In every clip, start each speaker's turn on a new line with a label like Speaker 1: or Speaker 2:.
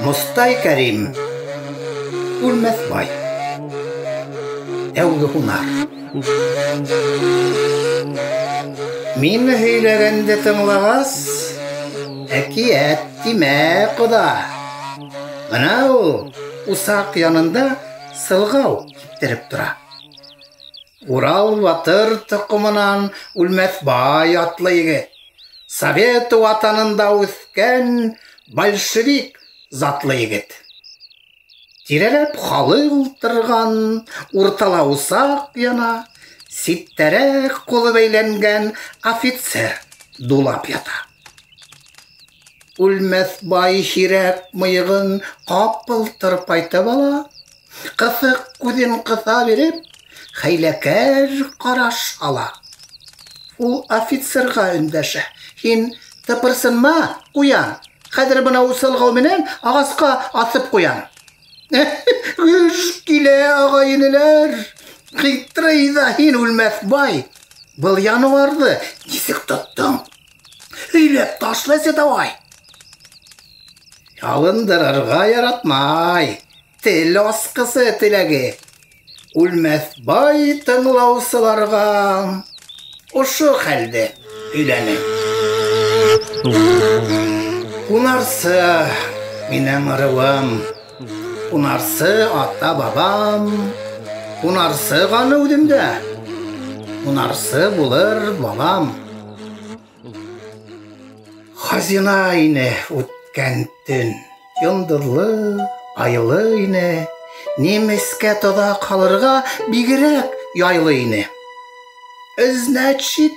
Speaker 1: Musтай Кәрим, үлмәс бай, әугі хунар. Мин һөйләгәнде тыңлағас, әкият тимә құда. Мына ул усақ янында сылғау киптереп тора. Урал батыр тұқымынан үлмәс бай атлы егет. Совет ватанында үскән большевик затлы егет. Тирәләп халык ултырган, уртала усак яна, ситтәрәк кулы бәйләнгән офицер дулап ята. Үлмәс бай һирәк мыйыгын капылтырып айтып ала, кысык күзен кыса биреп, хәйләкәр караш ала. Ул офицерга өндәшә. Һин тыпырсынма, куян. Хәзер бына усылгау менән агаска асып куян. Үш килә агайынылар. Кыйтрайда һин үлмәс бай. Был январды нисек тоттың? Һөйләп ташласа давай. Ялындырырга яратмай. Тел аскысы теләге. Үлмәс бай тыңлаусыларга ошо хәлдә өйләнә. Унарсы минең ырыуым, унарсы ата-бабам, унарсы ганы үдемдә, унарсы булыр балам. Хазина ине үткән төн, йондырлы, айлы ине, немескә тода калырга бигрәк яйлы ине. Значит,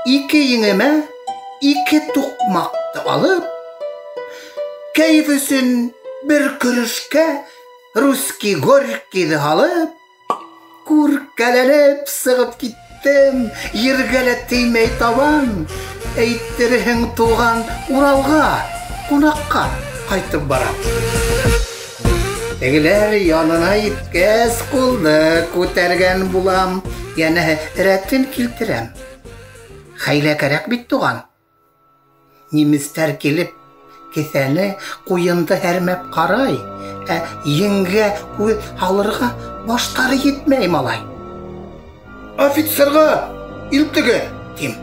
Speaker 1: ике еңемә ике туқмақты алып, кәйф өсөн бер көрішкә русский горькийді алып, күркәләнеп сығып киттем, ергәлә теймәй табан, әйттерһең туған Уралға, қонаққа қайтып барам. Тегеләр янына еткәс кулды күтәргән булам, яна рәтен килтерәм. Хәйләкәрәк бит туган. Неместәр килеп, кесәне куйынды һәрмәп карай, еңгә күз алырга баштары етмәй малай. Офицерга илтеге, тим.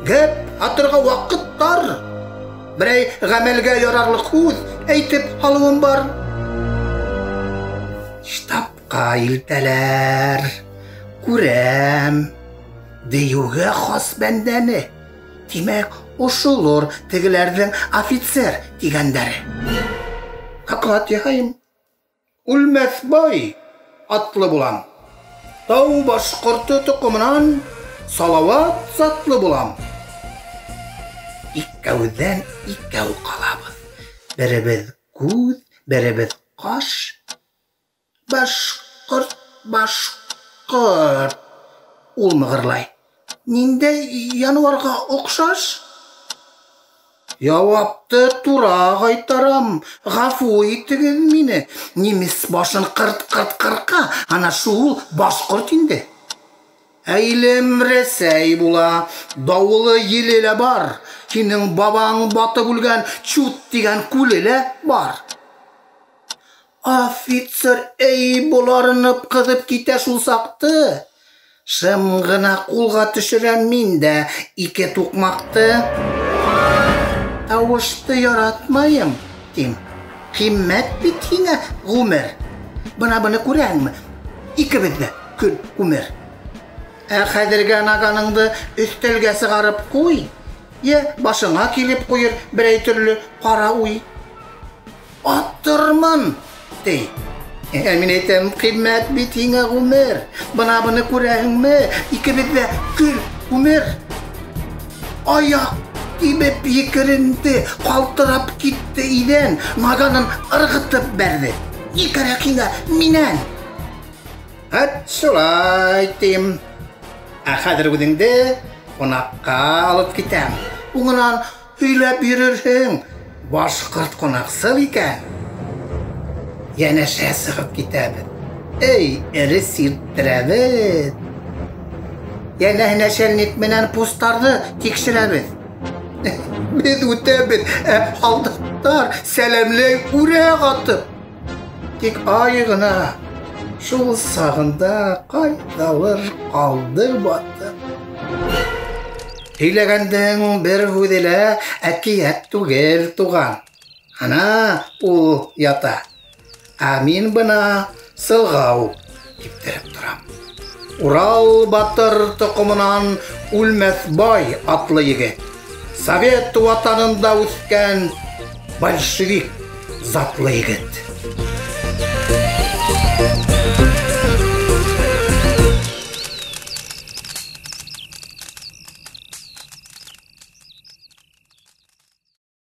Speaker 1: Гәп атырга вакыт тар. Берәй гамәлгә ярарлык һүз әйтеп алуым бар. Штабка илтәләр, күрәм. Диюгә хас бәндәне. Тимәк, ошолор тегеләрнең офицер дигәндәре. Хакыйкать яһайым. Үлмәс бай атлы булам. Тау башкорты туқымынан салават затлы булам. Икәүдән икәү калабыз. Беребез күз, беребез каш. Башкорт, башкорт. Ул мыгырлай. Ниндәй январга охшаш? Явапты тура кайтарам. Гафу итегез мине. Немес башын кырт-кырт-кырка, ана шул башкорт инде. Әйлем Рәсәй була, давылы елеле бар. Һинең бабаң батып үлгән Чут дигән күлеле бар. Офицер әй буларынып кызып китә шул сакты. Шым гына кулга төшерәм мин дә ике туқмақты. Тавышты яратмайым, тим. Кыйммәт бит һиңә гомер. Бына күрәңме? Икебез дә көн гомер. Хәзергә наганыңды өстәлгә сыгарып куй. Я башыңа килеп куйыр берәй төрле кара уй. Аттырман, дей. Мин әйтәм, кыйммәт бит һиңә гомер. Бына күрәңме? Икебез дә көн гомер. Аяк тибеп екеренде, калтырап китте идән, наганын ыргытып бәрде. Икәрәк һиңә минән. Шулай, тим. Хәзер үҙеңде ҡунаҡҡа алып китәм. Уңынан һөйләп йөрөрһөң. Башҡорт ҡунаҡсыл икән. Йәнәшә сығып китәбеҙ. Эй, эре сирттерәбеҙ. Йәнәһе нәшәлник менән пустарҙы тикшерәбеҙ. Biz үтәбез, алдықтар сәлемлей үрәк атып. Тик айығына, шул сағында қайдалыр қалды батып. Сөйләгәндең бер һүҙелә әкият түгел туган. Ана ул ята. Ә мин бына сылғау киптереп торам. Урал батыр тоқымынан үлмәс бай атлы егет. Совет ватанында үскән большевик затлы егет.